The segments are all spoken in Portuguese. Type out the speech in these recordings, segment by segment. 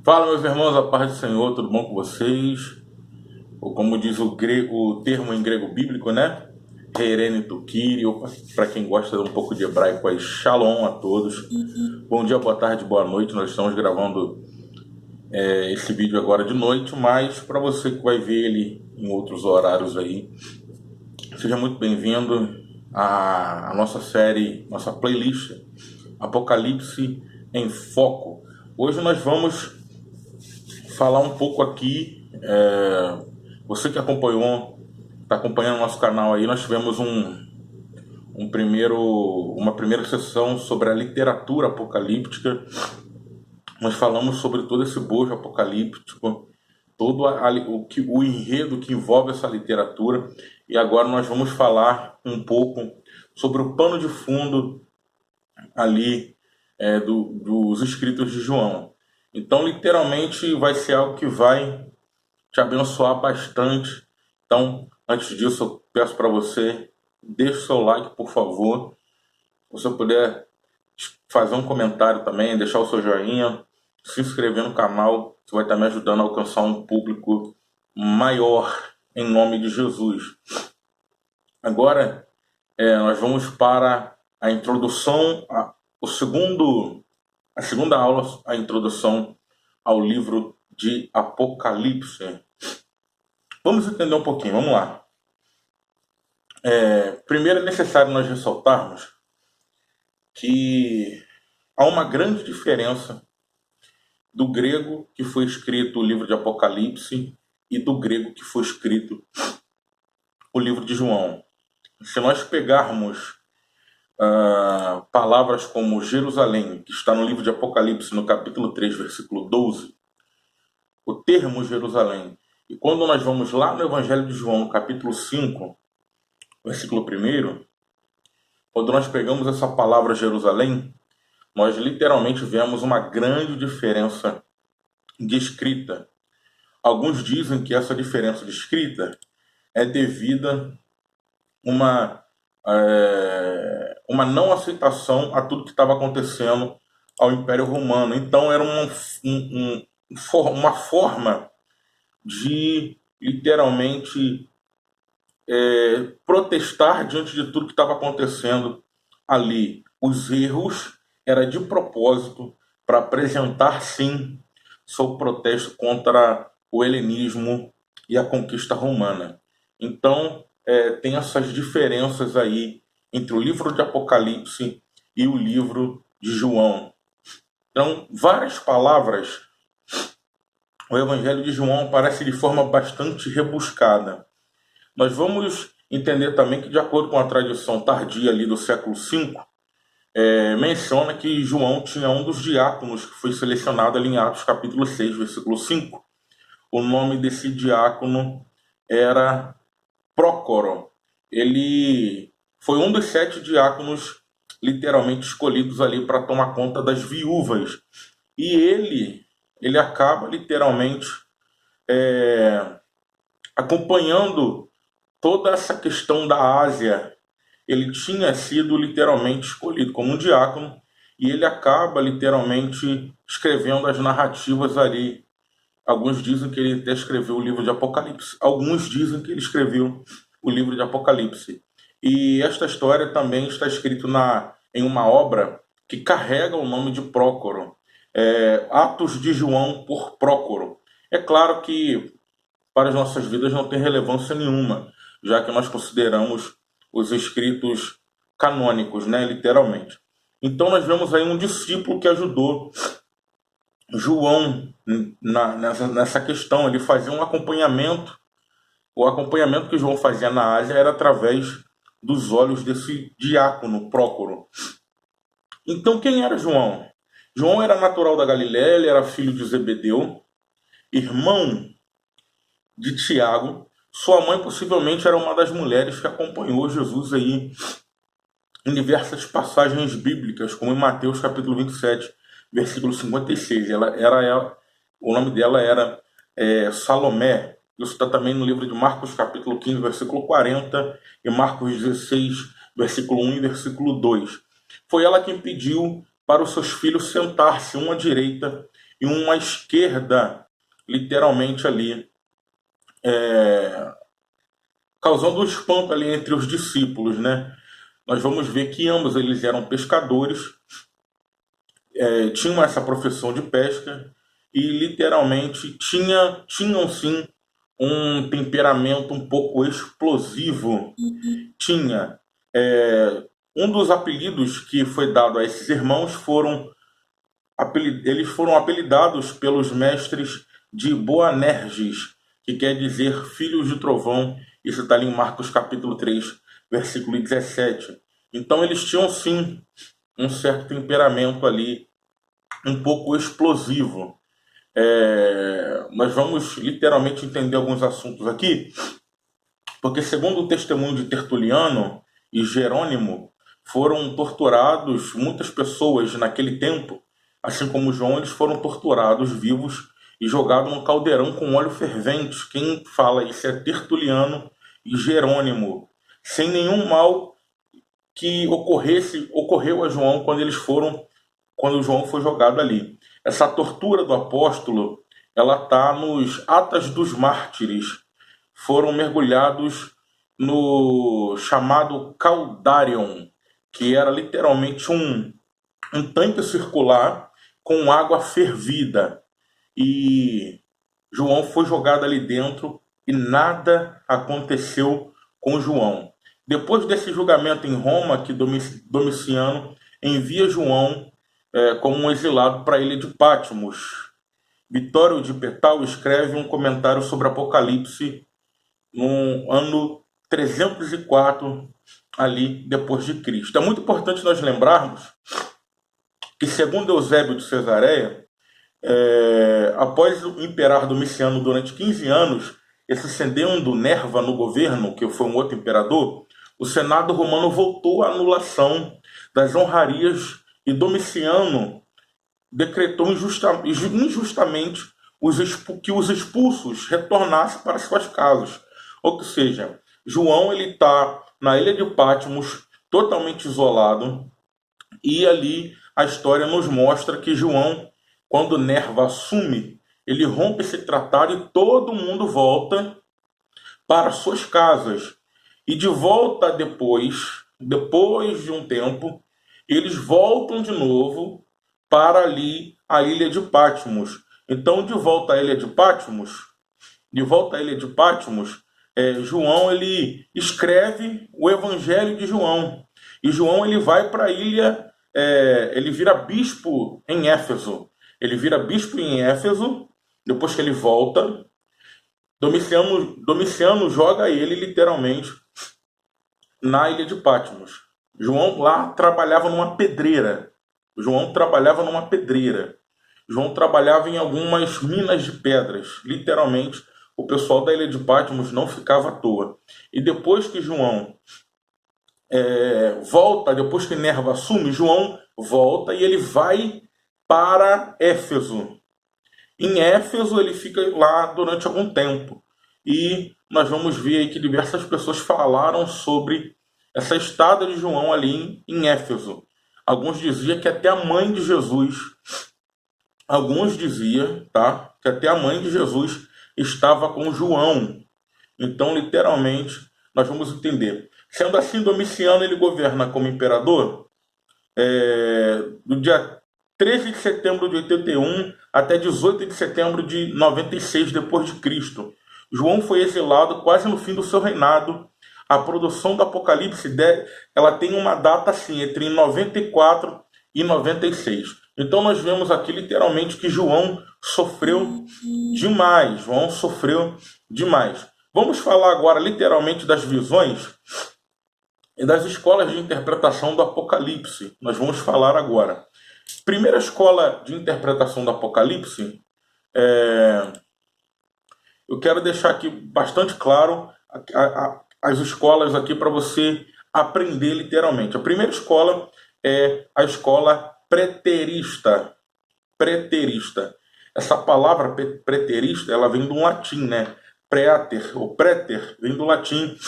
Fala, meus irmãos, a paz do Senhor, tudo bom com vocês? Ou como diz o termo em grego bíblico, né? Herene Tukiri, ou para quem gosta de um pouco de hebraico, aí, Shalom a todos. Bom dia, boa tarde, boa noite. Nós estamos gravando esse vídeo agora de noite, mas para você que vai ver ele em outros horários aí, seja muito bem-vindo à nossa série, nossa playlist Apocalipse em Foco. Hoje nós vamos falar um pouco aqui. Você que está acompanhando o nosso canal aí, nós tivemos uma primeira sessão sobre a literatura apocalíptica. Nós falamos sobre todo esse bojo apocalíptico, todo o enredo que envolve essa literatura, e agora nós vamos falar um pouco sobre o pano de fundo ali dos escritos de João. Então, literalmente, vai ser algo que vai te abençoar bastante. Então, antes disso, eu peço para você, deixe o seu like, por favor. Se você puder fazer um comentário também, deixar o seu joinha, se inscrever no canal, você vai estar me ajudando a alcançar um público maior, em nome de Jesus. Agora, nós vamos para a introdução, a segunda aula, a introdução ao livro de Apocalipse. Vamos entender um pouquinho, vamos lá. Primeiro é necessário nós ressaltarmos que há uma grande diferença do grego que foi escrito o livro de Apocalipse e do grego que foi escrito o livro de João. Se nós pegarmos palavras como Jerusalém, que está no livro de Apocalipse, no capítulo 3, versículo 12, o termo Jerusalém, e quando nós vamos lá no Evangelho de João, no capítulo 5, versículo 1, quando nós pegamos essa palavra Jerusalém, nós literalmente vemos uma grande diferença de escrita. Alguns dizem que essa diferença de escrita é devida uma não aceitação a tudo que estava acontecendo ao Império Romano. Então era uma forma de literalmente protestar diante de tudo que estava acontecendo ali. Os erros era de propósito para apresentar, sim, seu protesto contra o helenismo e a conquista romana. Então, tem essas diferenças aí entre o livro de Apocalipse e o livro de João. Então, várias palavras, o Evangelho de João aparece de forma bastante rebuscada. Nós vamos entender também que, de acordo com a tradição tardia ali do século V, menciona que João tinha um dos diáconos que foi selecionado ali em Atos capítulo 6, versículo 5. O nome desse diácono era Prócoro. Ele foi um dos 7 diáconos literalmente escolhidos ali para tomar conta das viúvas. E ele acaba literalmente acompanhando toda essa questão da Ásia. Ele tinha sido literalmente escolhido como um diácono e ele acaba literalmente escrevendo as narrativas ali. Alguns dizem que ele até escreveu o livro de Apocalipse. Alguns dizem que ele escreveu o livro de Apocalipse. E esta história também está escrita em uma obra que carrega o nome de Prócoro. Atos de João por Prócoro. É claro que para as nossas vidas não tem relevância nenhuma, já que nós consideramos os escritos canônicos, né, literalmente. Então nós vemos aí um discípulo que ajudou João nessa questão. Ele fazia um acompanhamento. O acompanhamento que João fazia na Ásia era através dos olhos desse diácono Prócoro. Então quem era João? João era natural da Galiléia, ele era filho de Zebedeu, irmão de Tiago. Sua mãe possivelmente era uma das mulheres que acompanhou Jesus aí em diversas passagens bíblicas, como em Mateus capítulo 27, versículo 56. O nome dela era Salomé. Isso está também no livro de Marcos capítulo 15, versículo 40, e Marcos 16, versículo 1 e versículo 2. Foi ela quem pediu para os seus filhos sentar-se, um à direita e um à esquerda, literalmente ali, causando um espanto ali entre os discípulos, né? Nós vamos ver que ambos eles eram pescadores, tinham essa profissão de pesca e literalmente tinham sim um temperamento um pouco explosivo. Tinha um dos apelidos que foi dado a esses irmãos eles foram apelidados pelos mestres de Boanerges, que quer dizer filhos de trovão. Isso está ali em Marcos capítulo 3, versículo 17. Então eles tinham sim um certo temperamento ali, um pouco explosivo. Nós vamos literalmente entender alguns assuntos aqui, porque segundo o testemunho de Tertuliano e Jerônimo, foram torturados muitas pessoas naquele tempo, assim como João, eles foram torturados vivos e jogados num caldeirão com óleo fervente. Quem fala isso é Tertuliano e Jerônimo. Sem nenhum mal que ocorreu a João quando João foi jogado ali. Essa tortura do apóstolo, ela está nos Atas dos Mártires. Foram mergulhados no chamado Caldarion, que era literalmente um tanque circular com água fervida. E João foi jogado ali dentro e nada aconteceu com João. Depois desse julgamento em Roma, que Domiciano envia João como um exilado para a ilha de Patmos. Vitório de Petal escreve um comentário sobre Apocalipse no ano 304 ali depois de Cristo. É muito importante nós lembrarmos que, segundo Eusébio de Cesareia, após imperar Domiciano durante 15 anos, excedendo Nerva no governo, que foi um outro imperador, o Senado romano votou a anulação das honrarias e Domiciano decretou injustamente que os expulsos retornassem para suas casas. Ou seja, João está na ilha de Patmos, totalmente isolado, e ali a história nos mostra que João, quando Nerva assume, ele rompe esse tratado e todo mundo volta para suas casas. E de volta depois de um tempo, eles voltam de novo para ali a ilha de Patmos. Então, de volta à ilha de Patmos, João ele escreve o Evangelho de João. E João ele vai para a ilha, ele vira bispo em Éfeso. Depois que ele volta, Domiciano joga ele literalmente na ilha de Patmos. João lá trabalhava numa pedreira. João trabalhava em algumas minas de pedras. Literalmente, o pessoal da ilha de Patmos não ficava à toa. E depois que João volta, depois que Nerva assume, João volta e ele vai para Éfeso. Em Éfeso ele fica lá durante algum tempo. E nós vamos ver aí que diversas pessoas falaram sobre essa estada de João ali em Éfeso. Alguns diziam que até a mãe de Jesus, que até a mãe de Jesus estava com João. Então, literalmente, nós vamos entender. Sendo assim, Domiciano ele governa como imperador do dia 13 de setembro de 81 até 18 de setembro de 96 depois de Cristo. João foi exilado quase no fim do seu reinado. A produção do Apocalipse ela tem uma data assim, entre 94 e 96. Então nós vemos aqui literalmente que João sofreu demais. Vamos falar agora literalmente das visões e das escolas de interpretação do Apocalipse. Nós vamos falar agora. Primeira escola de interpretação do Apocalipse, eu quero deixar aqui bastante claro as escolas aqui para você aprender literalmente. A primeira escola é a escola preterista. Essa palavra preterista, ela vem do latim, né? Praeter, ou préter, vem do latim,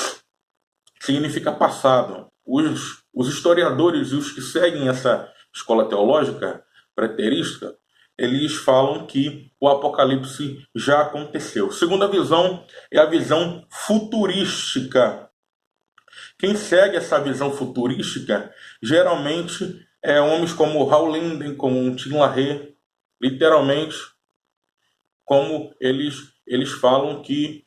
significa passado. Os historiadores e os que seguem essa escola teológica preterista, eles falam que o Apocalipse já aconteceu. Segunda visão é a visão futurística. Quem segue essa visão futurística geralmente é homens como Hal Linden, como Tim LaHaye, literalmente, como eles falam que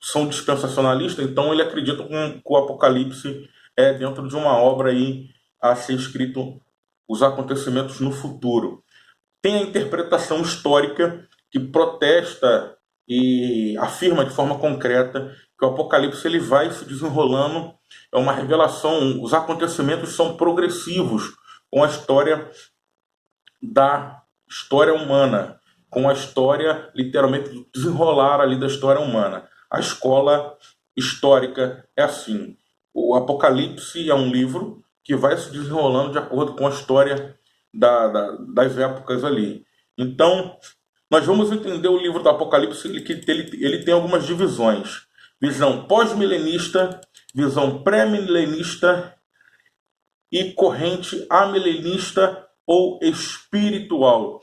são dispensacionalistas, então ele acredita que o Apocalipse é dentro de uma obra aí a ser escrito os acontecimentos no futuro. Tem a interpretação histórica que protesta e afirma de forma concreta que o Apocalipse ele vai se desenrolando, é uma revelação, os acontecimentos são progressivos com a história humana, com a história, literalmente, do desenrolar ali da história humana. A escola histórica é assim. O Apocalipse é um livro que vai se desenrolando de acordo com a história das épocas ali. Então, nós vamos entender o livro do Apocalipse, que ele tem algumas divisões. Visão pós-milenista, visão pré-milenista e corrente amilenista ou espiritual.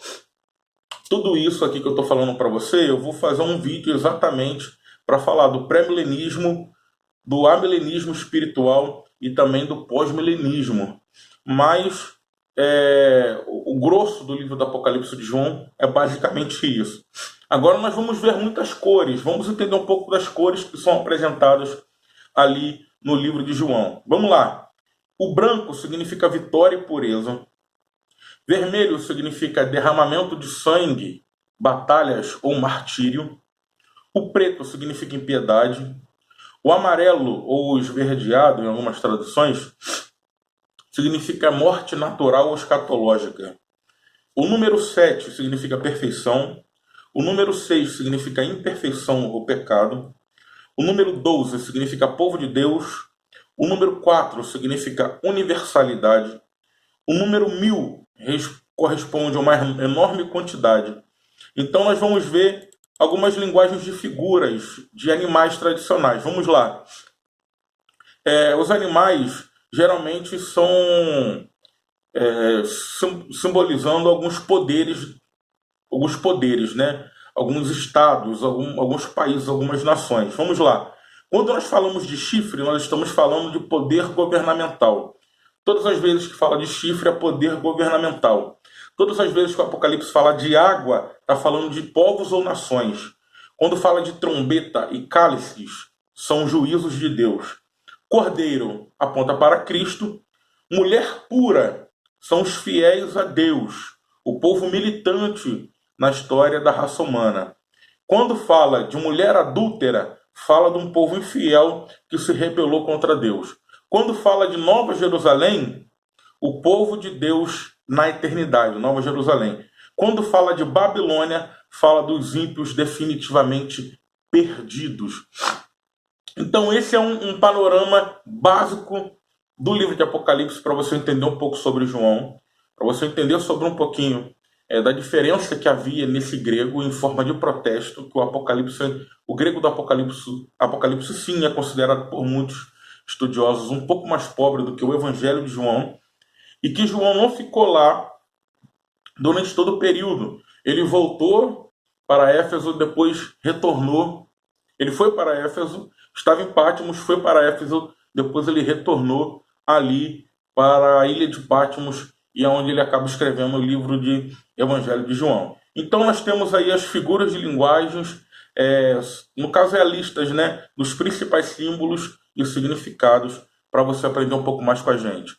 Tudo isso aqui que eu estou falando para você, eu vou fazer um vídeo exatamente para falar do pré-milenismo, do amilenismo espiritual e também do pós-milenismo. Mas o grosso do livro do Apocalipse de João é basicamente isso. Agora nós vamos ver muitas cores, vamos entender um pouco das cores que são apresentadas ali no livro de João. Vamos lá. O branco significa vitória e pureza. Vermelho significa derramamento de sangue, batalhas ou martírio. O preto significa impiedade. O amarelo ou esverdeado, em algumas traduções, significa morte natural ou escatológica. O número 7 significa perfeição. O número 6 significa imperfeição ou pecado. O número 12 significa povo de Deus. O número 4 significa universalidade. O número 1000 corresponde a uma enorme quantidade. Então nós vamos ver algumas linguagens de figuras de animais tradicionais. Vamos lá. Os animais geralmente são simbolizando alguns poderes, né? Alguns estados, alguns países, algumas nações. Vamos lá. Quando nós falamos de chifre, nós estamos falando de poder governamental. Todas as vezes que fala de chifre é poder governamental. Todas as vezes que o Apocalipse fala de água, está falando de povos ou nações. Quando fala de trombeta e cálices, são juízos de Deus. Cordeiro aponta para Cristo. Mulher pura são os fiéis a Deus, o povo militante na história da raça humana. Quando fala de mulher adúltera, fala de um povo infiel que se rebelou contra Deus. Quando fala de Nova Jerusalém, o povo de Deus na eternidade, Nova Jerusalém. Quando fala de Babilônia, fala dos ímpios definitivamente perdidos. Então esse é um panorama básico do livro de Apocalipse para você entender um pouco sobre João, para você entender sobre um pouquinho da diferença que havia nesse grego em forma de protesto, que o grego do Apocalipse sim é considerado por muitos estudiosos um pouco mais pobre do que o Evangelho de João, e que João não ficou lá durante todo o período. Ele voltou para Éfeso, depois retornou. Ele foi para Éfeso, estava em Patmos, foi para Éfeso, depois ele retornou ali para a ilha de Patmos, e é onde ele acaba escrevendo o livro de Evangelho de João. Então nós temos aí as figuras de linguagens, no caso listas, né, dos principais símbolos e os significados, para você aprender um pouco mais com a gente.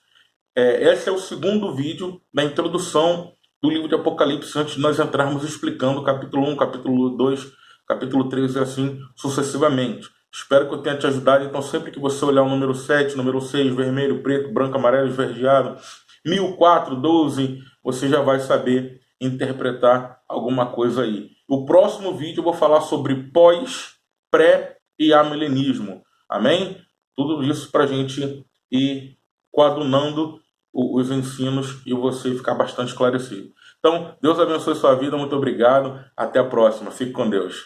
Esse é o segundo vídeo da introdução do livro de Apocalipse, antes de nós entrarmos explicando o capítulo 1, capítulo 2, capítulo 3 e assim sucessivamente. Espero que eu tenha te ajudado. Então sempre que você olhar o número 7, número 6, vermelho, preto, branco, amarelo, esverdeado, 1004, 12, você já vai saber interpretar alguma coisa aí. O próximo vídeo eu vou falar sobre pós, pré e amilenismo. Amém? Tudo isso para a gente ir coadunando os ensinos e você ficar bastante esclarecido. Então, Deus abençoe sua vida. Muito obrigado. Até a próxima. Fique com Deus.